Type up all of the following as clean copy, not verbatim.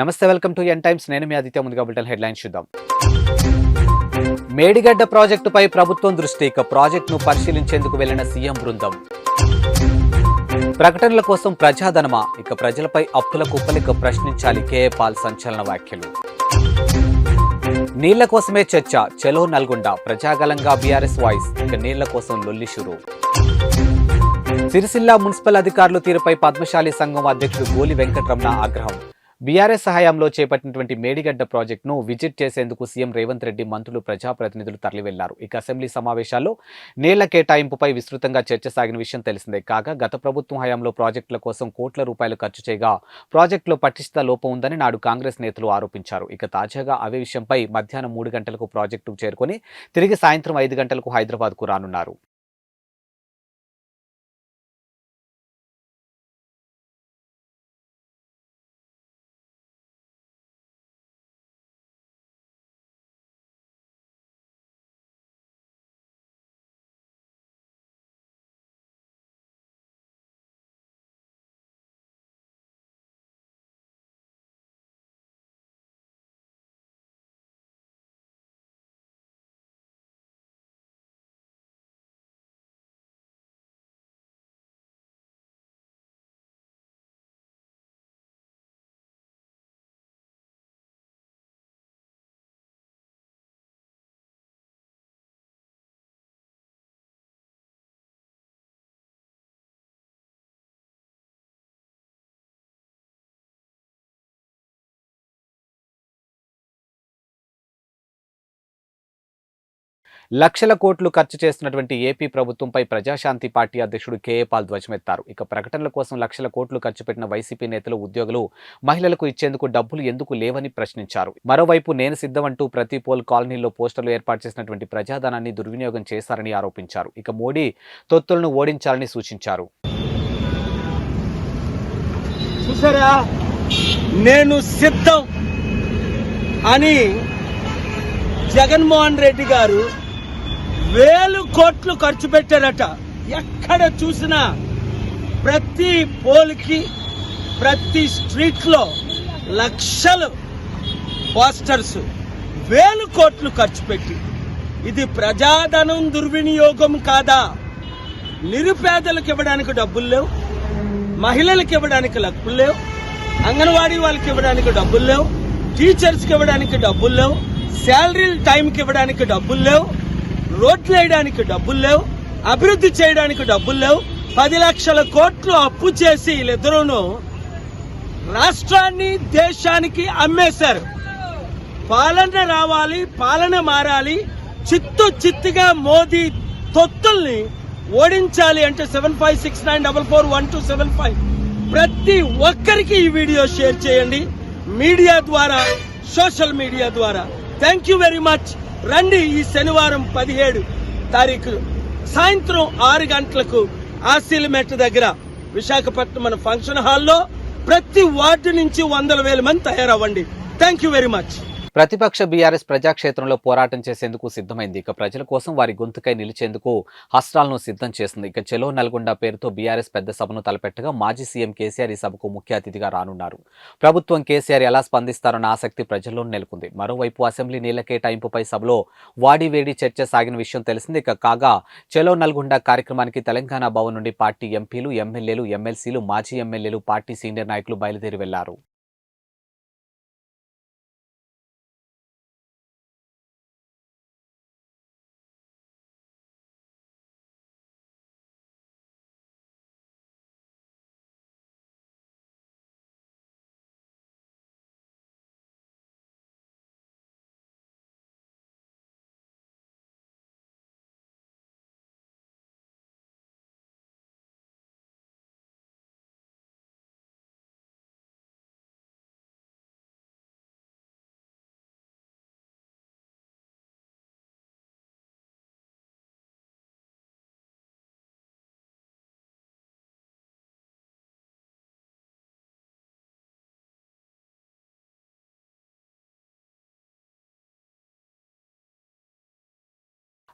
నమస్తే, welcome to n times. నేను మీ ఆదిత్య. ముందుగా బులెటిన్ హెడ్లైన్స్ చూద్దాం. మేడిగడ్డ ప్రాజెక్టుపై ప్రభుత్వం దృష్టి. ఇక ప్రాజెక్టును పరిశీలించేందుకు వెళ్లిన సీఎం బృందం. ప్రకటనల కోసం ప్రజాధనమా? ఇక ప్రజలపై అప్పుల కుప్పలిక ప్రశ్నించాలి. కేఏ పాల్ సంచలన వ్యాఖ్యలు. నీళ్ల కోసమే చర్చ. చెలో నల్గొండ. ప్రజాగలంగా BRS voice. ఇక నీళ్ల కోసం లొల్లి షురు. సిరిసిల్ల మున్సిపల్ అధికారుల తీరుపై పద్మశాలి సంఘం అధ్యక్షుడు గోలి వెంకటరమణ ఆగ్రహం. బీఆర్ఎస్ సహాయంలో చేపట్టినటువంటి మేడిగడ్డ ప్రాజెక్టును విజిట్ చేసేందుకు సీఎం రేవంత్ రెడ్డి, మంత్రులు, ప్రజాప్రతినిధులు తరలివెళ్లారు. ఇక అసెంబ్లీ సమావేశాల్లో నీళ్ల కేటాయింపుపై విస్తృతంగా చర్చ సాగిన విషయం తెలిసిందే. కాగా గత ప్రభుత్వం హయాంలో ప్రాజెక్టుల కోసం కోట్ల రూపాయలు ఖర్చు చేయగా ప్రాజెక్టులో పటిష్ట లోపం ఉందని నాడు కాంగ్రెస్ నేతలు ఆరోపించారు. ఇక తాజాగా అవే విషయంపై మధ్యాహ్నం 3 గంటలకు ప్రాజెక్టుకు చేరుకొని తిరిగి సాయంత్రం 5 గంటలకు హైదరాబాద్కు రానున్నారు. లక్షల కోట్లు ఖర్చు చేస్తున్నటువంటి ఏపీ ప్రభుత్వంపై ప్రజాశాంతి పార్టీ అధ్యక్షుడు కేఏ పాల్ ధ్వజమెత్తారు. ఇక ప్రకటనల కోసం లక్షల కోట్లు ఖర్చు పెట్టిన వైసీపీ నేతలు, ఉద్యోగులు, మహిళలకు ఇచ్చేందుకు డబ్బులు ఎందుకు లేవని ప్రశ్నించారు. మరోవైపు నేను సిద్ధమంటూ ప్రతి పోల్ కాలనీలో పోస్టర్లు ఏర్పాటు చేసినటువంటి ప్రజాధనాన్ని దుర్వినియోగం చేశారని ఆరోపించారు. ఇక మోడీ తొత్తులను ఓడించాలని సూచించారు. చూసారా, నేను సిద్ధం అని జగన్మోహన్ రెడ్డి గారు 1000 కోట్లు ఖర్చు పెట్టారట. ఎక్కడ చూసినా ప్రతి పోల్కి, ప్రతి స్ట్రీట్లో లక్షలు పోస్టర్స్, 1000 కోట్లు ఖర్చు పెట్టి, ఇది ప్రజాధనం దుర్వినియోగం కాదా? నిరుపేదలకు ఇవ్వడానికి డబ్బులు లేవు, మహిళలకు ఇవ్వడానికి డబ్బులు లేవు, అంగన్వాడీ వాళ్ళకి ఇవ్వడానికి డబ్బులు లేవు, టీచర్స్కి ఇవ్వడానికి డబ్బులు లేవు, శాలరీలు టైంకి ఇవ్వడానికి డబ్బులు లేవు, రోడ్లు వేయడానికి డబ్బులు లేవు, అభివృద్ధి చేయడానికి డబ్బులు లేవు. 10 లక్షల కోట్లు అప్పు చేసి వీళ్ళిద్దరూను రాష్ట్రాన్ని, దేశానికి అమ్మేశారు. పాలన రావాలి, పాలన మారాలి, చిత్తుగా మోదీ తొత్తుల్ని ఓడించాలి అంటే 7569441275 ప్రతి ఒక్కరికి ఈ వీడియో షేర్ చేయండి, మీడియా ద్వారా, సోషల్ మీడియా ద్వారా. Thank you very much. రండి, ఈ శనివారం 17 తారీఖు సాయంత్రం 6 గంటలకు ఆసిలిమెట్ దగ్గర విశాఖపట్నం మన ఫంక్షన్ హాల్లో ప్రతి వార్డు నుంచి 100,000 మంది తయారవ్వండి. Thank you very much. ప్రతిపక్ష బీఆర్ఎస్ ప్రజాక్షేత్రంలో పోరాటం చేసేందుకు సిద్ధమైంది. ఇక ప్రజల కోసం వారి గొంతుకై నిలిచేందుకు హస్త్రాలను సిద్ధం చేస్తుంది. ఇక చెలో నల్గొండ పేరుతో బీఆర్ఎస్ పెద్ద సభను తలపెట్టగా మాజీ సీఎం కేసీఆర్ ఈ సభకు ముఖ్య అతిథిగా రానున్నారు. ప్రభుత్వం, కేసీఆర్ ఎలా స్పందిస్తారన్న ఆసక్తి ప్రజల్లో నెలకొంది. మరోవైపు అసెంబ్లీ నీళ్ల కేటాయింపుపై సభలో వాడివేడి చర్చ సాగిన విషయం తెలిసింది. ఇక కాగా చెలో నల్గొండ కార్యక్రమానికి తెలంగాణ భవన్ నుండి పార్టీ ఎంపీలు, ఎమ్మెల్యేలు, ఎమ్మెల్సీలు, మాజీ ఎమ్మెల్యేలు, పార్టీ సీనియర్ నాయకులు బయలుదేరి వెళ్లారు.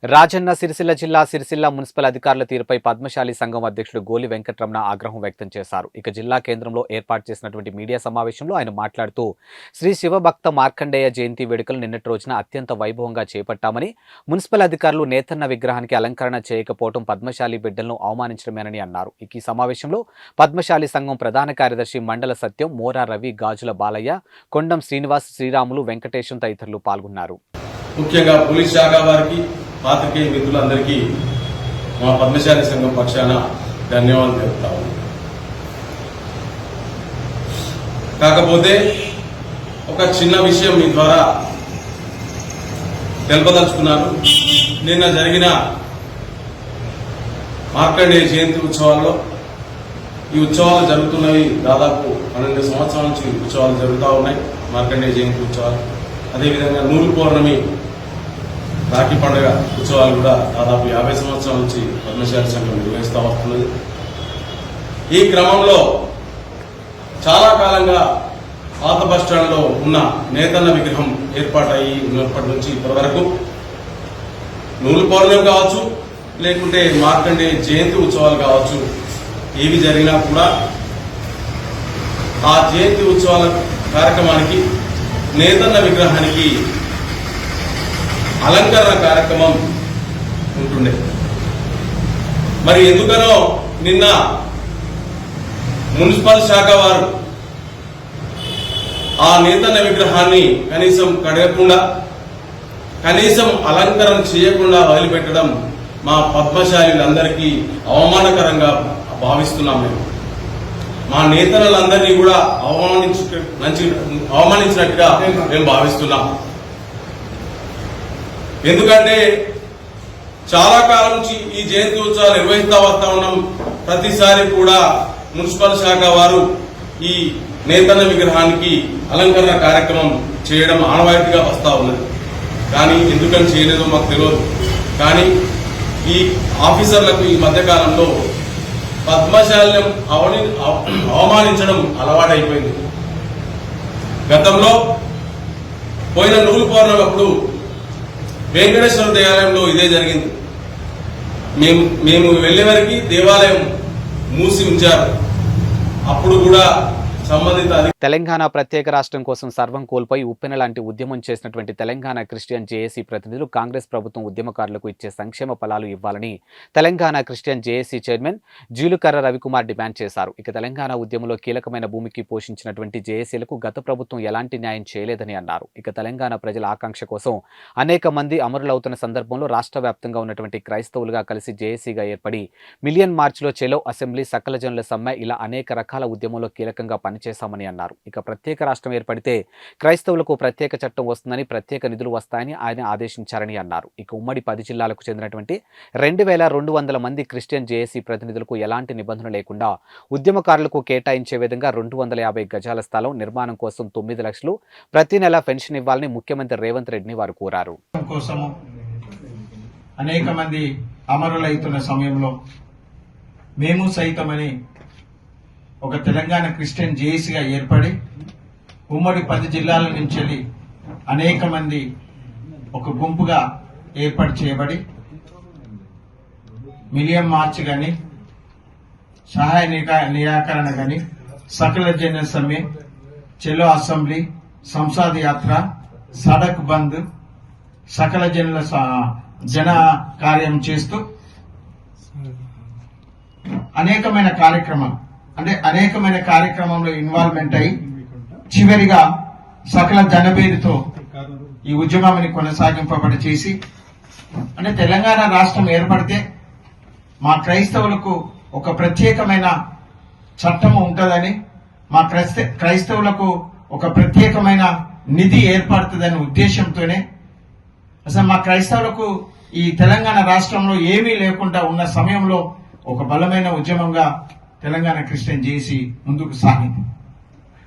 రాజన్న సిరిసిల్ల జిల్లా సిరిసిల్ల మున్సిపల్ అధికారుల తీరుపై పద్మశాలి సంఘం అధ్యక్షుడు గోలి వెంకట్రమణ ఆగ్రహం వ్యక్తం చేశారు. ఇక జిల్లా కేంద్రంలో ఏర్పాటు చేసినటువంటి మీడియా సమావేశంలో ఆయన మాట్లాడుతూ శ్రీ శివభక్త మార్కండేయ జయంతి వేడుకలు నిన్నటి రోజున అత్యంత వైభవంగా చేపట్టామని, మున్సిపల్ అధికారులు నేతన్న విగ్రహానికి అలంకరణ చేయకపోవడం పద్మశాలి బిడ్డలను అవమానించడమేనని అన్నారు. ఈ సమావేశంలో పద్మశాలి సంఘం ప్రధాన కార్యదర్శి మండల సత్యం, మోరా రవి, గాజుల బాలయ్య, కొండం శ్రీనివాస్, శ్రీరాములు, వెంకటేశం తదితరులు పాల్గొన్నారు. ముఖ్యంగా పోలీస్ శాఖ వారికి, పాత్రికేయ మిత్రులందరికీ మా పద్మశాలి సంఘం పక్షాన ధన్యవాదాలు తెలుపుతాము. కాకపోతే ఒక చిన్న విషయం మీ ద్వారా తెలుపదలుచుకున్నాను. నిన్న జరిగిన మార్కండేయ జయంతి ఉత్సవాల్లో ఈ ఉత్సవాలు జరుగుతున్నవి దాదాపు 12 సంవత్సరాల నుంచి ఉత్సవాలు జరుగుతూ ఉన్నాయి. మార్కండేయ జయంతి ఉత్సవాలు, అదేవిధంగా నూలు పౌర్ణమి, రాఖీ పండుగ ఉత్సవాలు కూడా దాదాపు 50 సంవత్సరాల నుంచి పద్మశాలి సంఘం నిర్వహిస్తూ వస్తున్నది. ఈ క్రమంలో చాలా కాలంగా పాత బస్టాండ్లో ఉన్న నేతన్న విగ్రహం ఏర్పాటయ్యి ఉన్నప్పటి నుంచి ఇప్పటి వరకు నూలు పౌర్ణమి కావచ్చు, లేకుంటే మార్కండేయ జయంతి ఉత్సవాలు కావచ్చు, ఏవి జరిగినా కూడా ఆ జయంతి ఉత్సవాల కార్యక్రమానికి నేతన్న విగ్రహానికి అలంకరణ కార్యక్రమం ఉంటుండే. మరి ఎందుకనో నిన్న మున్సిపల్ శాఖ వారు ఆ నేతన్న విగ్రహాన్ని కనీసం కడగకుండా, కనీసం అలంకరణ చేయకుండా వదిలిపెట్టడం మా పద్మశాలీలందరికీ అవమానకరంగా భావిస్తున్నాం. మేము మా నేతలందరినీ కూడా అవమానించినట్టుగా మేము భావిస్తున్నాం. ఎందుకంటే చాలా కాలం నుంచి ఈ జయంతి ఉత్సవాలు నిర్వహిస్తూ వస్తా ఉన్నాం. ప్రతిసారి కూడా మున్సిపల్ శాఖ వారు ఈ నేతన్న విగ్రహానికి అలంకరణ కార్యక్రమం చేయడం ఆనవాయితీగా వస్తూ ఉన్నది. కానీ ఎందుకని చేయలేదో మాకు తెలియదు. కానీ ఈ ఆఫీసర్లకు ఈ మధ్యకాలంలో పద్మశాల్యం అవమానించడం అలవాటైపోయింది. గతంలో పోయిన నూలు పౌర్ణమి అప్పుడు వెంకటేశ్వర దేవాలయంలో ఇదే జరిగింది. మేము వెళ్లే వరకు దేవాలయం మూసి ఉంచారు. అప్పుడు కూడా సంబంధిత తెలంగాణ ప్రత్యేక రాష్ట్రం కోసం సర్వం కోల్పోయి ఉప్పెన లాంటి ఉద్యమం చేసినటువంటి తెలంగాణ క్రిస్టియన్ జేఏసీ ప్రతినిధులు కాంగ్రెస్ ప్రభుత్వం ఉద్యమకారులకు ఇచ్చే సంక్షేమ ఫలాలు ఇవ్వాలని Telangana Christian JAC chairman Jeelukarra Ravikumar demand చేశారు. ఇక తెలంగాణ ఉద్యమంలో కీలకమైన భూమికి పోషించినటువంటి జేఏసీలకు గత ప్రభుత్వం ఎలాంటి న్యాయం చేయలేదని అన్నారు. ఇక తెలంగాణ ప్రజల ఆకాంక్ష కోసం అనేక మంది అమరులవుతున్న సందర్భంలో రాష్ట్ర వ్యాప్తంగా ఉన్నటువంటి క్రైస్తవులుగా కలిసి జేఏసీగా ఏర్పడి మిలియన్ మార్చ్లో చెలో అసెంబ్లీ, సకల జనుల సమ్మె ఇలా అనేక రకాల ఉద్యమంలో కీలకంగా పనిచేశామని అన్నారు. ఇక ప్రత్యేక రాష్ట్రం ఏర్పడితే క్రైస్తవులకు ప్రత్యేక చట్టం వస్తుందని, ప్రత్యేక నిధులు వస్తాయని ఆయన ఆదేశించారని అన్నారు. ఇక ఉమ్మడి 10 జిల్లాలకు చెందినటువంటి 2200 మంది క్రిస్టియన్ జేఏసీ ప్రతినిధులకు ఎలాంటి నిబంధన లేకుండా ఉద్యమకారులకు కేటాయించే విధంగా 250 గజాల స్థలం నిర్మాణం కోసం 9 లక్షలు ప్రతి నెల పెన్షన్ ఇవ్వాలని ముఖ్యమంత్రి రేవంత్ రెడ్డిని వారు కోరారు. అనేక మంది అమరులైతున్న సమయంలో మేము సైతమని ఒక తెలంగాణ క్రిస్టియన్ జేఏసీగా ఏర్పడి ఉమ్మడి 10 జిల్లాల నుంచి అనేక మంది ఒక గుంపుగా ఏర్పాటు చేయబడి మిలియన్ మార్చ్ గాని, సహాయ నిరాకరణ గాని, సకల జన సమ్మె, చెలో అసెంబ్లీ, సంసద్ యాత్ర, సడక్ బంద్, సకల జన కార్యం చేస్తూ అనేకమైన కార్యక్రమంలో ఇన్వాల్వ్మెంట్ అయి చివరిగా సకల జన పేరుతో ఈ ఉద్యమాన్ని కొనసాగింపబడి చేసి అంటే తెలంగాణ రాష్ట్రం ఏర్పడితే మా క్రైస్తవులకు ఒక ప్రత్యేకమైన చట్టం ఉంటుందని, మా క్రైస్తవులకు ఒక ప్రత్యేకమైన నిధి ఏర్పడుతుందనే ఉద్దేశంతోనే అసలు మా క్రైస్తవులకు ఈ తెలంగాణ రాష్ట్రంలో ఏమీ లేకుండా ఉన్న సమయంలో ఒక బలమైన ఉద్యమంగా తెలంగాణ క్రిస్టియన్ జేఏసీ ముందుకు సాగింది.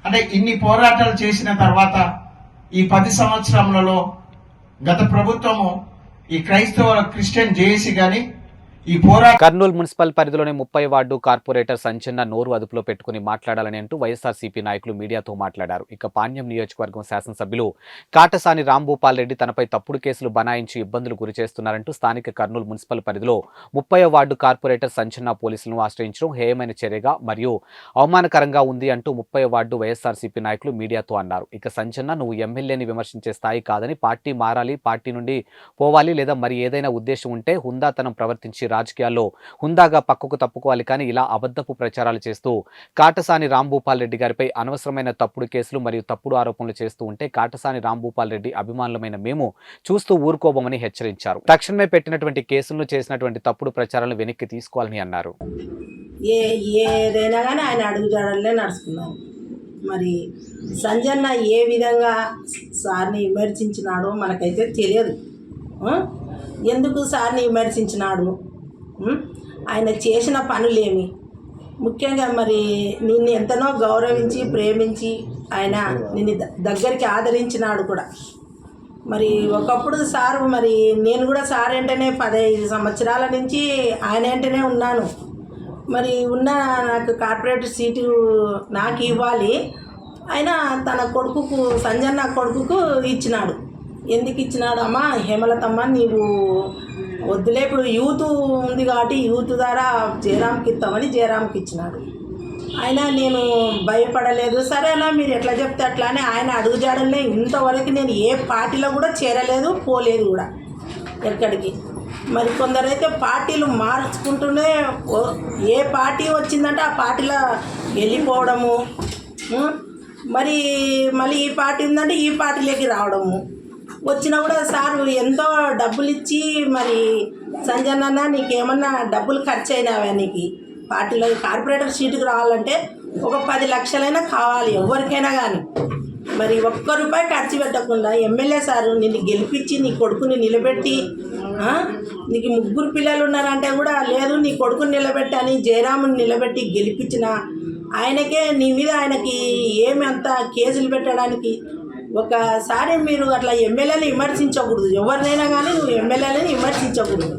అంటే ఇన్ని పోరాటాలు చేసిన తర్వాత ఈ 10 సంవత్సరములలో గత ప్రభుత్వము ఈ క్రైస్తవ క్రిస్టియన్ జేఏసీ గాని ఈ పోరాటం కర్నూలు మున్సిపల్ పరిధిలోని 30 వార్డు కార్పొరేటర్ సంచన్న నోరు అదుపులో పెట్టుకుని మాట్లాడాలని అంటూ వైఎస్ఆర్సీపీ నాయకులు మీడియాతో మాట్లాడారు. ఇక పాణ్యం నియోజకవర్గం శాసనసభ్యులు కాటసాని రాంభూపాల్ రెడ్డి తనపై తప్పుడు కేసులు బనాయించి ఇబ్బందులు గురి చేస్తున్నారంటూ స్థానిక కర్నూలు మున్సిపల్ పరిధిలో 30 వార్డు కార్పొరేటర్ సంచన్న పోలీసులను ఆశ్రయించడం హేయమైన చర్యగా మరియు అవమానకరంగా ఉంది అంటూ 30 వార్డు వైఎస్ఆర్సీపీ నాయకులు మీడియాతో అన్నారు. ఇక సంచన్న నువ్వు ఎమ్మెల్యేని విమర్శించే స్థాయి కాదని, పార్టీ మారాలి, పార్టీ నుండి పోవాలి లేదా మరి ఏదైనా ఉద్దేశం ఉంటే హుందాతనం ప్రవర్తించి రాజకీయాల్లో హుందాగా పక్కకు తప్పుకోవాలి, కానీ ఇలా అబద్ధపు ప్రచారాలు చేస్తూ కాటసాని రాంభూపాల్ రెడ్డి గారిపై అనవసరమైన తప్పుడు కేసులు మరియు తప్పుడు ఆరోపణలు చేస్తూ ఉంటే కాటసాని రాంభూపాల్ రెడ్డి అభిమానులమైన మేము చూస్తూ ఊరుకోబోమని హెచ్చరించారు. తక్షణమే పెట్టినటువంటి కేసులను చేసినటువంటి తప్పుడు ప్రచారాలను వెనక్కి తీసుకోవాలని అన్నారు. ఏదైనా కానీ ఆయన అడుగుజాడలే నడుచుకున్నారు. మరి సంజన్న ఏ విధంగా సార్ని విమర్శించినాడో మనకైతే తెలియదు. ఎందుకు సార్ని విమర్శించినాడు, ఆయన చేసిన పనులేమి, ముఖ్యంగా మరి నిన్ను ఎంతనో గౌరవించి ప్రేమించి ఆయన నిన్ను దగ్గరికి ఆదరించినాడు కూడా. మరి ఒకప్పుడు సార్, మరి నేను కూడా సార్ వెంటనే 15 సంవత్సరాల నుంచి ఆయన వెంటనే ఉన్నాను. మరి నాకు కార్పొరేటర్ సీటు నాకు ఇవ్వాలి, ఆయన తన కొడుకుకు సంజన్న కొడుకుకు ఇచ్చినాడు. ఎందుకు ఇచ్చినాడు అమ్మా, హేమలతమ్మ నీవు వద్దులే, ఇప్పుడు యూత్ ఉంది కాబట్టి యూత్ ద్వారా జయరామ్కి ఇస్తామని జయరామ్కి ఇచ్చినాడు. అయినా నేను భయపడలేదు. సరేనా మీరు ఎట్లా చెప్తే అట్లా అని ఆయన అడుగుజాడలే. ఇంతవరకు నేను ఏ పార్టీలో కూడా చేరలేదు, పోలేదు కూడా ఎక్కడికి. మరి కొందరైతే పార్టీలు మార్చుకుంటూనే ఏ పార్టీ వచ్చిందంటే ఆ పార్టీలో వెళ్ళిపోవడము, మరి మళ్ళీ ఈ పార్టీ ఉందంటే ఈ పార్టీలోకి రావడము. వచ్చినా కూడా సార్ ఎంతో డబ్బులు ఇచ్చి, మరి సంజన్న నీకేమన్నా డబ్బులు ఖర్చు అయినావా, నీకు పార్టీలో కార్పొరేటర్ సీటుకు రావాలంటే ఒక 10 లక్షలైనా కావాలి ఎవరికైనా కానీ. మరి ఒక్క రూపాయి ఖర్చు పెట్టకుండా ఎమ్మెల్యే సారు నిన్ను గెలిపించి నీ కొడుకుని నిలబెట్టి, నీకు 3 పిల్లలు ఉన్నారంటే కూడా లేదు నీ కొడుకుని నిలబెట్టి అని జయరాముని నిలబెట్టి గెలిపించిన ఆయనకే నీ మీద ఆయనకి ఏమి అంత కేసులు పెట్టడానికి. ఒకసారి మీరు అట్లా ఎమ్మెల్యేని విమర్శించకూడదు, ఎవరినైనా కానీ నువ్వు ఎమ్మెల్యేని విమర్శించకూడదు.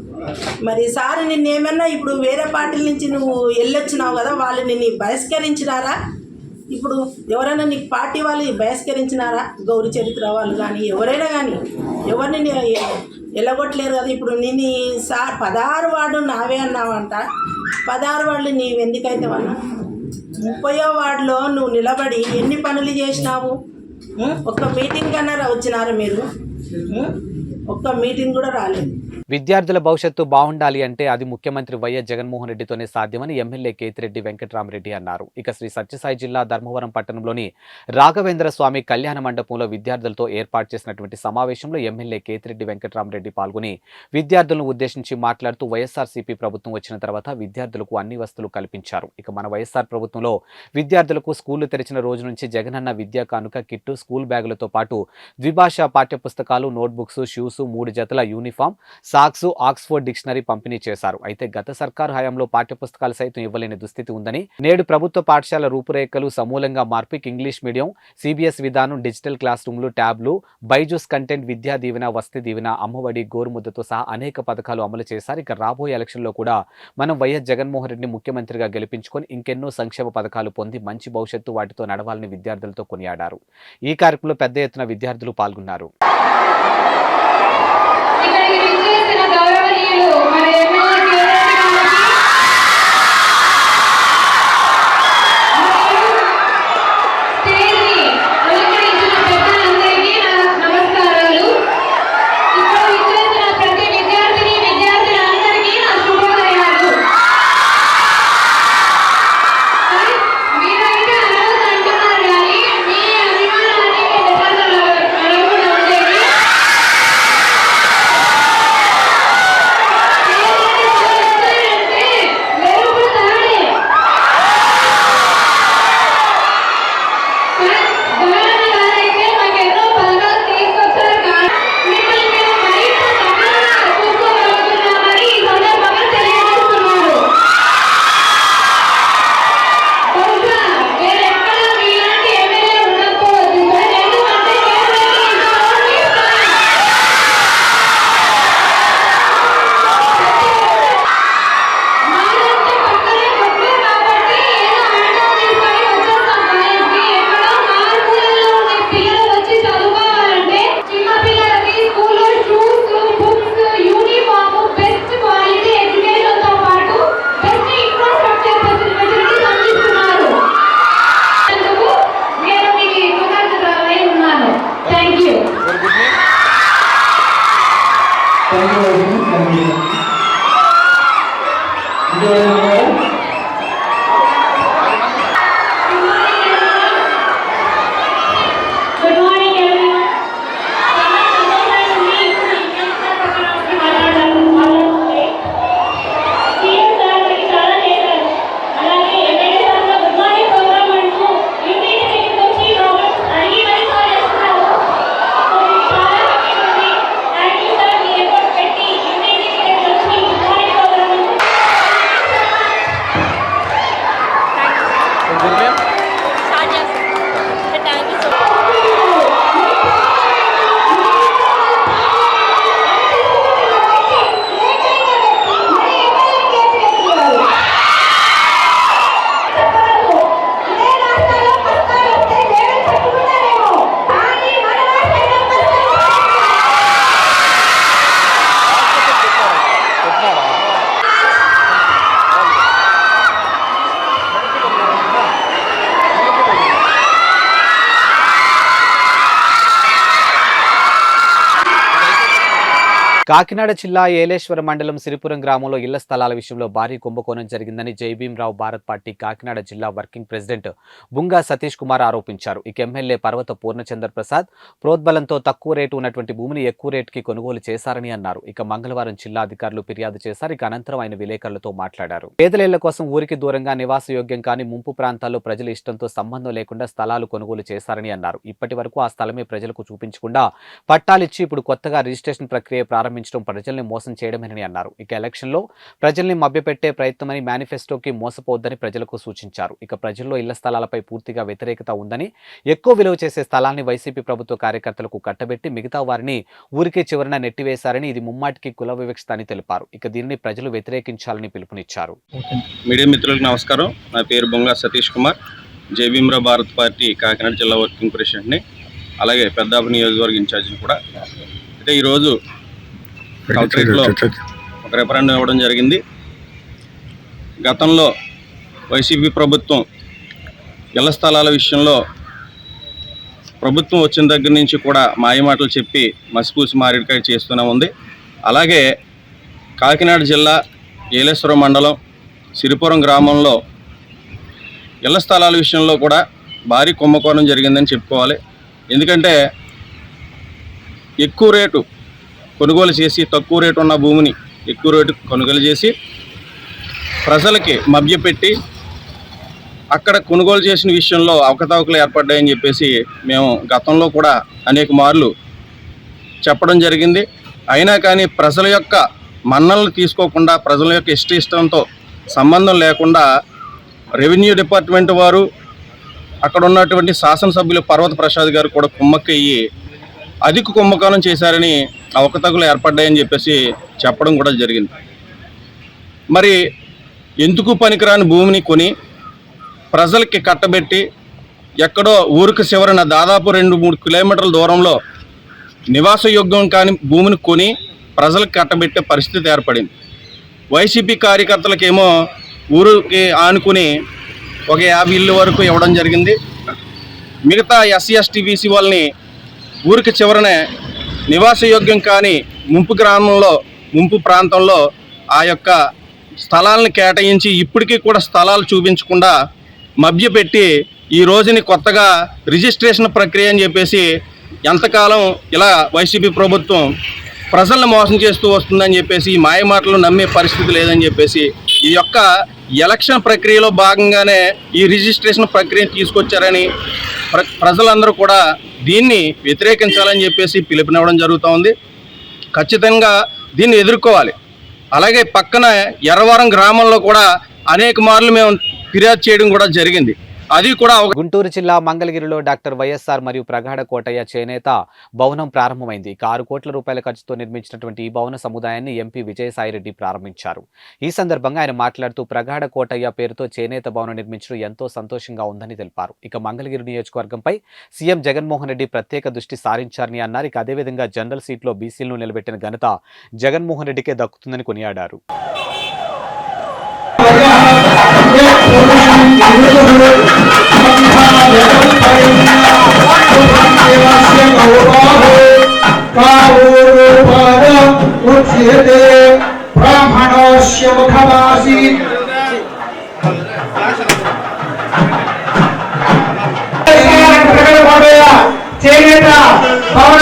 మరి సార్ నిన్నేమన్నా ఇప్పుడు వేరే పార్టీల నుంచి నువ్వు వెళ్ళొచ్చినావు కదా, వాళ్ళు నిన్ను బహిష్కరించినారా? ఇప్పుడు ఎవరైనా నీకు పార్టీ వాళ్ళు బహిష్కరించినారా? గౌరీ చరిత్ర వాళ్ళు కానీ ఎవరైనా కానీ ఎవరిని వెళ్ళగొట్టలేరు కదా. ఇప్పుడు నేను సార్ 16 వార్డు నావే అన్నావంట, 16 వార్డులు నీవెందుకైతే అన్నా, 30వ వార్డులో నువ్వు నిలబడి ఎన్ని పనులు చేసినావు? ఒక్క మీటింగ్ కన్నా వచ్చినారు మీరు? ఒక్క మీటింగ్ కూడా రాలేదు. విద్యార్థుల భవిష్యత్తు బాగుండాలి అంటే అది ముఖ్యమంత్రి వైఎస్ జగన్మోహన్ రెడ్డితోనే సాధ్యమని ఎమ్మెల్యే కేతిరెడ్డి వెంకటరామరెడ్డి అన్నారు. ఇక శ్రీ సత్యసాయి జిల్లా ధర్మవరం పట్టణంలోని రాఘవేంద్ర స్వామి కళ్యాణ మండపంలో విద్యార్థులతో ఏర్పాటు చేసినటువంటి సమావేశంలో ఎమ్మెల్యే కేతిరెడ్డి వెంకటరామరెడ్డి పాల్గొని విద్యార్థులను ఉద్దేశించి మాట్లాడుతూ వైఎస్ఆర్సీపీ ప్రభుత్వం వచ్చిన తర్వాత విద్యార్థులకు అన్ని వసతులు కల్పించారు. ఇక మన వైఎస్ఆర్ ప్రభుత్వంలో విద్యార్థులకు స్కూళ్లు తెరిచిన రోజు నుంచి జగనన్న విద్యా కానుక కిట్టు, స్కూల్ బ్యాగులతో పాటు ద్విభాషా పాఠ్యపుస్తకాలు, నోట్బుక్స్, షూస్, 3 జతల యూనిఫామ్, సాక్స్, ఆక్స్ఫోర్డ్ డిక్షనరీ పంపిణీ చేశారు. అయితే గత సర్కారు హయాంలో పాఠ్యపుస్తకాలు సైతం ఇవ్వలేని దుస్థితి ఉందని, నేడు ప్రభుత్వ పాఠశాల రూపురేఖలు సమూలంగా మార్పి ఇంగ్లీష్ మీడియం, సిబిఎస్ విధానం, డిజిటల్ క్లాస్ రూమ్లు, ట్యాబ్లు, బైజూస్ కంటెంట్, విద్యా దీవెన, వసతి దీవెన, అమ్మఒడి, గోరుముద్దతో సహా అనేక పథకాలు అమలు చేశారు. ఇక రాబోయే ఎలక్షన్లో కూడా మనం వైఎస్ జగన్మోహన్ రెడ్డిని ముఖ్యమంత్రిగా గెలిపించుకొని ఇంకెన్నో సంక్షేమ పథకాలు పొంది మంచి భవిష్యత్తు వాటితో నడవాలని విద్యార్థులతో కొనియాడారు. ఈ కార్యక్రమంలో పెద్ద ఎత్తున విద్యార్థులు పాల్గొన్నారు. మీరైతే అనవద్దు అంటున్నారు కానీ మీ అభిమానాన్ని 100% Good morning, everyone. CM sir మనకి చాలా చేశారు. అలాగే ఎమ్మెల్యే సార్ కూడా గుడ్ మార్నింగ్ ప్రోగ్రామ్ అంటూ ఇంటి దగ్గరికి వచ్చి ప్రాబ్లమ్స్ అడిగి మరి సాల్వ్ చేస్తున్నారు. సో మీకు చాలా హ్యాపీగా ఉంది. Thank you sir, me effort పెట్టి ఇంటి దగ్గరికి వచ్చి గుడ్ మార్నింగ్ ప్రోగ్రామ్ అంటూ స్టార్ట్ చేస్తాం. Thank you so much. Kakinada జిల్లా ఏలేశ్వర మండలం సిరిపురం గ్రామంలో ఇళ్ల స్థలాల విషయంలో భారీ కుంభకోణం జరిగిందని జైభీంరావు భారత్ పార్టీ కాకినాడ జిల్లా వర్కింగ్ ప్రెసిడెంట్ బుంగా సతీష్ కుమార్ ఆరోపించారు. ఇక ఎమ్మెల్యే పర్వత పూర్ణచంద్ర ప్రసాద్ ప్రోద్బలంతో తక్కువ రేటు ఉన్నటువంటి భూమిని ఎక్కువ రేటుకి కొనుగోలు చేశారని అన్నారు. ఇక మంగళవారం జిల్లా అధికారులు ఫిర్యాదు చేశారు. ఇక అనంతరం ఆయన విలేకరులతో మాట్లాడారు. పేదల కోసం ఊరికి దూరంగా నివాసయోగ్యం కాని ముంపు ప్రాంతాల్లో ప్రజల ఇష్టంతో సంబంధం లేకుండా స్థలాలు కొనుగోలు చేశారని అన్నారు. ఇప్పటి వరకు ఆ స్థలమే ప్రజలకు చూపించకుండా పట్టాలిచ్చి ఇప్పుడు కొత్తగా రిజిస్ట్రేషన్ ప్రక్రియ ప్రారంభించడం ప్రజల్ని మోసం చేయడమేనని అన్నారు. ఇక ఎలక్షన్లో ప్రజల్ని మభ్యపెట్టే ప్రయత్నమని మేనిఫెస్టోకి మోసపోవద్దని ప్రజలకు సూచించారు. ఇక ప్రజల్లో ఇళ్ల స్థలాలపై పూర్తిగా వ్యతిరేకత ఉందని, ఎక్కువ విలువ చేసే స్థలాన్ని వైసీపీ ప్రభుత్వ కార్యకర్తలకు కట్టబెట్టి మిగతా వారిని ఊరికే చివరన నెట్టివేశారని, ఇది ముమ్మాటికి కుల వివక్షత అని తెలిపారు. ఇక దీనిని ప్రజలు వ్యతిరేకించాలని పిలుపునిచ్చారు. మీడియా మిత్రులకు నమస్కారం. నా పేరు బొంగా సతీష్ కుమార్, జైభీంరావు భారత్ పార్టీ కాకినాడ జిల్లా వర్కింగ్ ప్రెసిడెంట్ని, అలాగే పెద్దాపు నియోజకవర్గ ఇన్ఛార్జిని కూడా. అయితే ఈరోజు కలెక్టరేట్లో ఒక రెఫరెండం ఇవ్వడం జరిగింది. గతంలో వైసీపీ ప్రభుత్వం ఇళ్ల స్థలాల విషయంలో ప్రభుత్వం వచ్చిన దగ్గర నుంచి కూడా మాయమాటలు చెప్పి మసిపూసి మారేడుకాయ చేస్తూనే ఉంది. అలాగే కాకినాడ జిల్లా ఏలేశ్వరం మండలం సిరిపురం గ్రామంలో ఇళ్ల స్థలాల విషయంలో కూడా భారీ కుంభకోణం జరిగిందని చెప్పుకోవాలి. ఎందుకంటే ఎక్కువ రేటు కొనుగోలు చేసి తక్కువ రేటు ఉన్న భూమిని ఎక్కువ రేటు కొనుగోలు చేసి ప్రజలకి మభ్యపెట్టి అక్కడ కొనుగోలు చేసిన విషయంలో అవకతవకలు ఏర్పడ్డాయని చెప్పేసి మేము గతంలో కూడా అనేక మార్లు చెప్పడం జరిగింది. అయినా కానీ ప్రజల యొక్క మన్నలను తీసుకోకుండా, ప్రజల యొక్క ఇష్టంతో సంబంధం లేకుండా రెవెన్యూ డిపార్ట్మెంట్ వారు, అక్కడ ఉన్నటువంటి శాసనసభ్యులు పర్వత ప్రసాద్ గారు కూడా కుమ్మక్కయ్యి అధిక కుంభకోణం చేశారని, అవకతవకలు ఏర్పడ్డాయని చెప్పేసి చెప్పడం కూడా జరిగింది. మరి ఎందుకు పనికిరాని భూమిని కొని ప్రజలకి కట్టబెట్టి ఎక్కడో ఊరికి చివరన దాదాపు 2-3 కిలోమీటర్ల దూరంలో నివాసయోగ్యం కాని భూమిని కొని ప్రజలకు కట్టబెట్టే పరిస్థితి ఏర్పడింది. వైసీపీ కార్యకర్తలకేమో ఊరికి ఆనుకుని ఒక 50 ఇళ్ళు వరకు ఇవ్వడం జరిగింది. మిగతా ఎస్సీ ఎస్టీ బీసీ వాళ్ళని ఊరికి చివరనే నివాసయోగ్యం కాని ముంపు ప్రాంతంలో ఆ యొక్క స్థలాలను కేటాయించి ఇప్పటికీ కూడా స్థలాలు చూపించకుండా మభ్యపెట్టి ఈ రోజుని కొత్తగా రిజిస్ట్రేషన్ ప్రక్రియ అని చెప్పేసి ఎంతకాలం ఇలా వైసీపీ ప్రభుత్వం ప్రజలను మోసం చేస్తూ వస్తుందని చెప్పేసి ఈ మాయమాటలు నమ్మే పరిస్థితి లేదని చెప్పేసి ఈ యొక్క ఎలక్షన్ ప్రక్రియలో భాగంగానే ఈ రిజిస్ట్రేషన్ ప్రక్రియను తీసుకొచ్చారని ప్రజలందరూ కూడా దీన్ని వ్యతిరేకించాలని చెప్పేసి పిలుపునివ్వడం జరుగుతూ ఉంది. ఖచ్చితంగా దీన్ని ఎదుర్కోవాలి. అలాగే పక్కన ఎర్రవరం గ్రామంలో కూడా అనేక మార్లు మేము ఫిర్యాదు చేయడం కూడా జరిగింది. అది కూడా గుంటూరు జిల్లా మంగళగిరిలో డాక్టర్ వైఎస్ఆర్ మరియు ప్రగాఢ కోటయ్య చేనేత భవనం ప్రారంభమైంది. 6 కోట్ల రూపాయల ఖర్చుతో నిర్మించినటువంటి ఈ భవన సముదాయాన్ని ఎంపీ విజయసాయిరెడ్డి ప్రారంభించారు. ఈ సందర్భంగా ఆయన మాట్లాడుతూ ప్రగాఢ కోటయ్య పేరుతో చేనేత భవనం నిర్మించడం ఎంతో సంతోషంగా ఉందని తెలిపారు. ఇక మంగళగిరి నియోజకవర్గంపై సీఎం జగన్మోహన్ రెడ్డి ప్రత్యేక దృష్టి సారించారని అన్నారు. ఇక అదేవిధంగా జనరల్ సీట్లో బీసీలను నిలబెట్టిన ఘనత జగన్మోహన్ రెడ్డికే దక్కుతుందని కొనియాడారు. Kau చేనేత భవన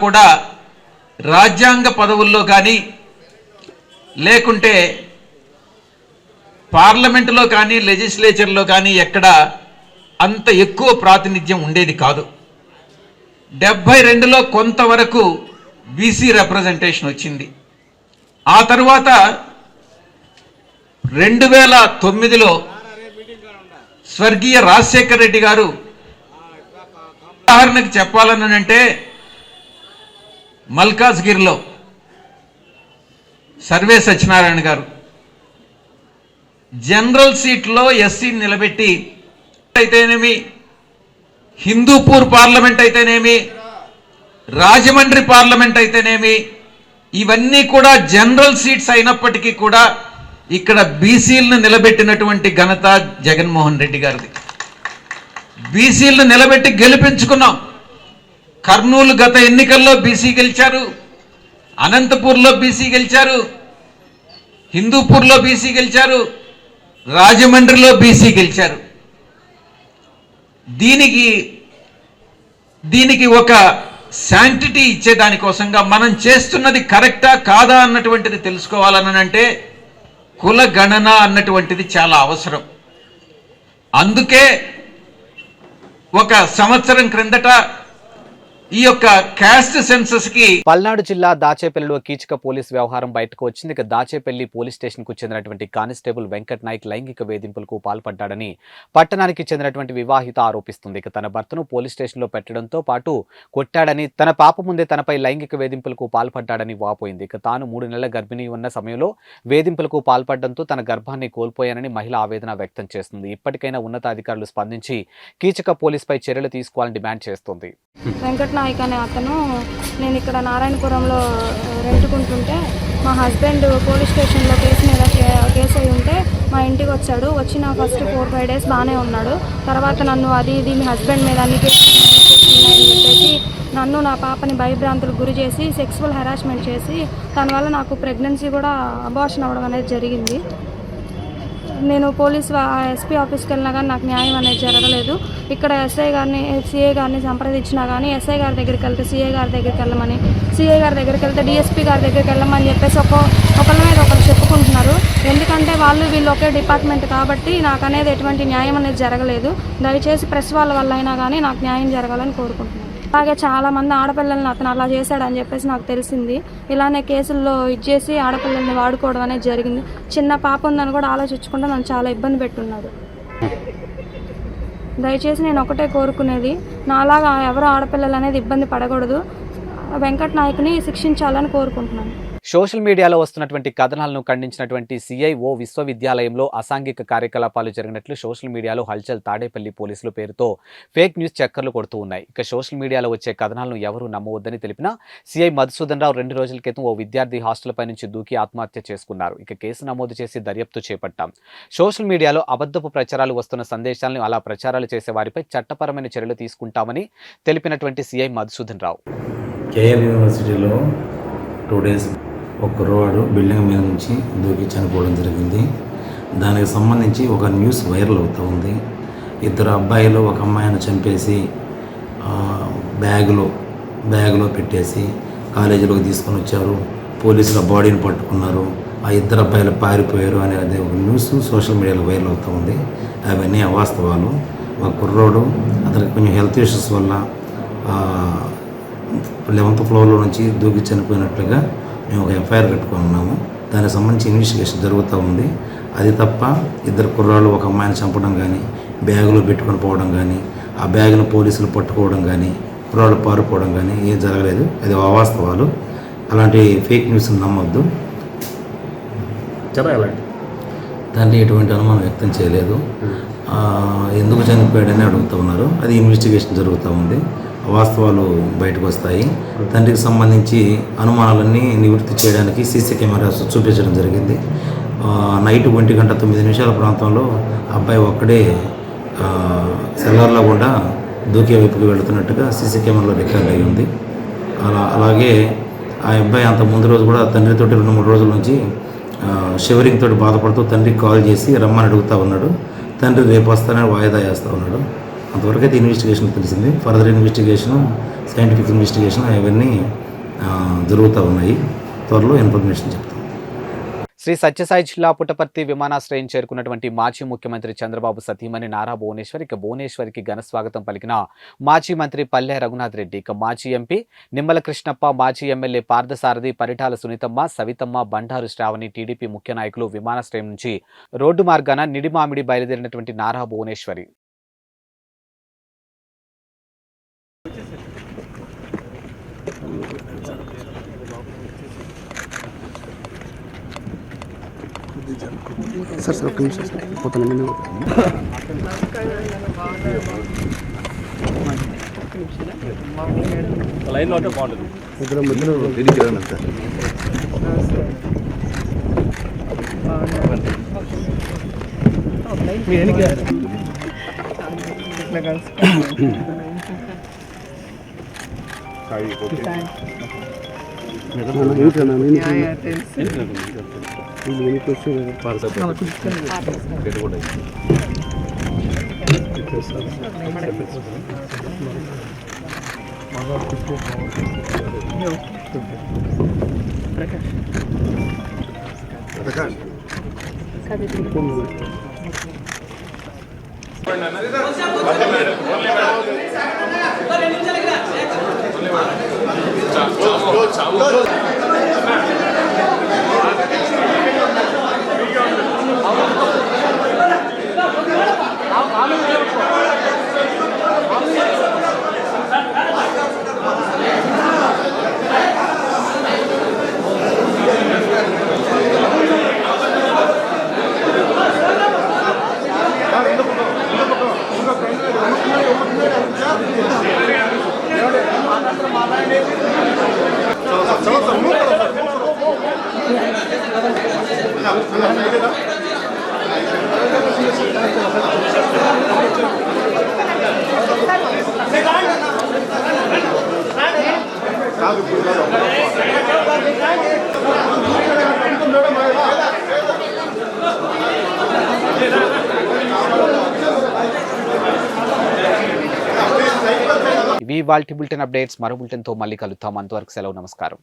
కూడా రాజ్యాంగ పదవుల్లో కానీ లేకుంటే పార్లమెంటులో కానీ లెజిస్లేచర్లో కానీ ఎక్కడ అంత ఎక్కువ ప్రాతినిధ్యం ఉండేది కాదు. 72లో కొంతవరకు బీసీ రిప్రజెంటేషన్ వచ్చింది. ఆ తర్వాత 2009లో స్వర్గీయ రాజశేఖర రెడ్డి గారు, ఉదాహరణకు చెప్పాలనంటే మల్కాజ్గిరిలో సర్వే సత్యనారాయణ గారు జనరల్ సీట్లో ఎస్సీని నిలబెట్టి అయితేనేమి, హిందూపూర్ పార్లమెంట్ అయితేనేమి, రాజమండ్రి పార్లమెంట్ అయితేనేమి, ఇవన్నీ కూడా జనరల్ సీట్స్ అయినప్పటికీ కూడా ఇక్కడ బీసీలను నిలబెట్టినటువంటి ఘనత జగన్మోహన్ రెడ్డి గారిది. బీసీలను నిలబెట్టి గెలిపించుకున్నాం. కర్నూలు గత ఎన్నికల్లో బీసీ గెలిచారు, అనంతపూర్లో బీసీ గెలిచారు, హిందూపూర్లో బీసీ గెలిచారు, రాజమండ్రిలో బీసీ గెలిచారు. దీనికి ఒక శాంటిటీ ఇచ్చేదానికోసంగా మనం చేస్తున్నది కరెక్టా కాదా అన్నటువంటిది తెలుసుకోవాలనంటే కుల గణన అన్నటువంటిది చాలా అవసరం. అందుకే ఒక సంవత్సరం క్రిందట ఈ యొక్క క్యాస్ట్ సెన్సస్ కి పల్నాడు జిల్లా దాచేపల్లిలో కీచక పోలీస్ వ్యవహారం బయటకు వచ్చింది. ఇక దాచేపల్లి పోలీస్ స్టేషన్ కు చెందినటువంటి కానిస్టేబుల్ వెంకట్ నాయక్ లైంగిక వేధింపులకు పాల్పడ్డాడని పట్టణానికి చెందినటువంటి వివాహిత ఆరోపిస్తుంది. ఇక తన భర్తను పోలీస్ స్టేషన్ లో పెట్టడంతో పాటు కొట్టాడని, తన పాప ముందే తనపై లైంగిక వేధింపులకు పాల్పడ్డాడని వాపోయింది. ఇక తాను 3 నెలల గర్భిణీ ఉన్న సమయంలో వేధింపులకు పాల్పడడంతో తన గర్భాన్ని కోల్పోయానని మహిళ ఆవేదన వ్యక్తం చేస్తుంది. ఇప్పటికైనా ఉన్నతాధికారులు స్పందించి కీచక పోలీస్ పై చర్యలు తీసుకోవాలని డిమాండ్ చేస్తోంది. వెంకట్ నాయక్ అనే అతను, నేను ఇక్కడ నారాయణపురంలో రెంటుకుంటుంటే మా హస్బెండ్ పోలీస్ స్టేషన్లో కేసు అయి ఉంటే మా ఇంటికి వచ్చాడు. వచ్చిన ఫస్ట్ 4-5 డేస్ బాగానే ఉన్నాడు. తర్వాత నన్ను అది ఇది మీ హస్బెండ్ మీద అన్ని కేసులు ఉన్నాయని చెప్పేసి నన్ను, నా పాపని భయభ్రాంతులకు గురి చేసి సెక్సువల్ హెరాస్మెంట్ చేసి దానివల్ల నాకు ప్రెగ్నెన్సీ కూడా అబార్షన్ అవ్వడం అనేది జరిగింది. నేను ఎస్పీ ఆఫీస్కి వెళ్ళినా కానీ నాకు న్యాయం అనేది జరగలేదు. ఇక్కడ సిఐ గారిని సంప్రదించినా కానీ ఎస్ఐ గారి దగ్గరికి వెళ్తే సిఐ గారి దగ్గరికి వెళ్ళమని, సిఐ గారి దగ్గరికి వెళ్తే డిఎస్పీ గారి దగ్గరికి వెళ్ళమని చెప్పేసి ఒకళ్ళ మీద ఒకరు చెప్పుకుంటున్నారు. ఎందుకంటే వీళ్ళు ఒకే డిపార్ట్మెంట్ కాబట్టి నాకు అనేది ఎటువంటి న్యాయం అనేది జరగలేదు. దయచేసి ప్రెస్ వాళ్ళ వల్ల అయినా కానీ నాకు న్యాయం జరగాలని కోరుకుంటున్నాను. అలాగే చాలామంది ఆడపిల్లల్ని అతను అలా చేశాడని చెప్పేసి నాకు తెలిసింది. ఇలానే కేసుల్లో ఇచ్చేసి ఆడపిల్లల్ని వాడుకోవడం అనేది జరిగింది. చిన్న పాప ఉందని కూడా ఆలోచించకుండా నన్ను చాలా ఇబ్బంది పెట్టున్నాడు. దయచేసి నేను ఒకటే కోరుకునేది, నాలాగా ఎవరు ఆడపిల్లలు అనేది ఇబ్బంది పడకూడదు. వెంకట్ నాయక్ని శిక్షించాలని కోరుకుంటున్నాను. సోషల్ మీడియాలో వస్తున్నటువంటి కథనాలను ఖండించినటువంటి సిఐఓ విశ్వవిద్యాలయంలో అసాంఘిక కార్యకలాపాలు జరిగినట్లు సోషల్ మీడియాలో హల్చల్ తాడేపల్లి పోలీసుల పేరుతో ఫేక్ న్యూస్ చక్కర్లు కొడుతూ ఉన్నాయి. ఇక సోషల్ మీడియాలో వచ్చే కథనాలను ఎవరూ నమ్మవద్దని తెలిపిన సిఐ మధుసూదన్ రావు 2 రోజుల క్రితం ఓ విద్యార్థి హాస్టల్పై నుంచి దూకి ఆత్మహత్య చేసుకున్నారు. ఇక కేసు నమోదు చేసి దర్యాప్తు చేపట్టాం. సోషల్ మీడియాలో అబద్ధపు ప్రచారాలు వస్తున్న సందేశాలను అలా ప్రచారాలు చేసే వారిపై చట్టపరమైన చర్యలు తీసుకుంటామని తెలిపినటువంటి సిఐ మధుసూదన్ రావు. కేఎల్ యూనివర్సిటీలో 2 డేస్ ఒక కుర్రవాడు బిల్డింగ్ మీద నుంచి దూకి చనిపోవడం జరిగింది. దానికి సంబంధించి ఒక న్యూస్ వైరల్ అవుతూ ఉంది. 2 అబ్బాయిలు ఒక అమ్మాయిని చంపేసి బ్యాగులో పెట్టేసి కాలేజీలోకి తీసుకొని వచ్చారు. పోలీసుల బాడీని పట్టుకున్నారు. ఆ 2 అబ్బాయిలు పారిపోయారు అనేది ఒక న్యూస్ సోషల్ మీడియాలో వైరల్ అవుతూ ఉంది. అవన్నీ అవాస్తవాలు. ఒక కుర్రోడు, అతనికి కొంచెం హెల్త్ ఇష్యూస్ వల్ల 11th ఫ్లోర్లో నుంచి దూకి చనిపోయినట్లుగా మేము ఒక ఎఫ్ఐఆర్ కట్టుకొని ఉన్నాము. దానికి సంబంధించి ఇన్వెస్టిగేషన్ జరుగుతూ ఉంది. అది తప్ప ఇద్దరు కుర్రాళ్ళు ఒక అమ్మాయిని చంపడం కానీ, బ్యాగులో పెట్టుకొని పోవడం కానీ, ఆ బ్యాగును పోలీసులు పట్టుకోవడం కానీ, కుర్రాళ్ళు పారిపోవడం కానీ ఏం జరగలేదు. అది అవాస్తవాలు. అలాంటి ఫేక్ న్యూస్ని నమ్మొద్దు. దాన్ని ఎటువంటి అనుమానం వ్యక్తం చేయలేదు. ఎందుకు చనిపోయాడని అడుగుతూ ఉన్నారు. అది ఇన్వెస్టిగేషన్ జరుగుతూ ఉంది. వాస్తవాలు బయటకు వస్తాయి. తండ్రికి సంబంధించి అనుమానాలన్నీ నివృత్తి చేయడానికి సీసీ కెమెరాస్ చూపించడం జరిగింది. నైట్ 1:09 ప్రాంతంలో అబ్బాయి ఒక్కడే సెల్లార్లో కూడా దూకే వైపుకి వెళుతున్నట్టుగా సీసీ కెమెరాలో రికార్డ్ అయి ఉంది. అలాగే ఆ అబ్బాయి అంత ముందు రోజు కూడా తండ్రితో 2-3 రోజుల నుంచి షివరింగ్ తోటి బాధపడుతూ తండ్రికి కాల్ చేసి రమ్మని అడుగుతూ ఉన్నాడు. తండ్రి రేపు వస్తానని వాయిదా వేస్తూ ఉన్నాడు. అంతవరకు అయితే ఇన్వెస్టిగేషన్ తెలిసింది. ఫర్దర్ ఇన్వెస్టిగేషను, సైంటిఫిక్ ఇన్వెస్టిగేషన్ అవన్నీ జరుగుతూ ఉన్నాయి. త్వరలో ఇన్ఫర్మేషన్ చెప్తాం. శ్రీ సత్యసాయి జిల్లా పుట్టపర్తి విమానాశ్రయం చేరుకున్నటువంటి మాజీ ముఖ్యమంత్రి చంద్రబాబు సతీమణి నారా భువనేశ్వర్, ఇక భువనేశ్వరికి ఘన స్వాగతం పలికిన మాజీ మంత్రి పల్లె రఘునాథ్ రెడ్డి, ఇక మాజీ ఎంపీ నిమ్మల కృష్ణప్ప, మాజీ ఎమ్మెల్యే పార్థసారథి, పరిటాల సునీతమ్మ, సవితమ్మ, బండారు శ్రావణి, టీడీపీ ముఖ్య నాయకులు విమానాశ్రయం నుంచి రోడ్డు మార్గాన నిడిమామిడి బయలుదేరినటువంటి నారా భువనేశ్వరి. సార్ ఒక్క నిమిషం సార్ పోతాను నేను. లైన్లో ఉంటే బాగుంటుంది. ఇద్దరు మధ్యలో తిరిగి సార్. మీ ఎన్నిక ఇవి వాల్టి బులెటిన్ అప్డేట్స్. మరో బులెటిన్తో మళ్ళీ కలుద్దాం. అంతవరకు సెలవు. నమస్కారం.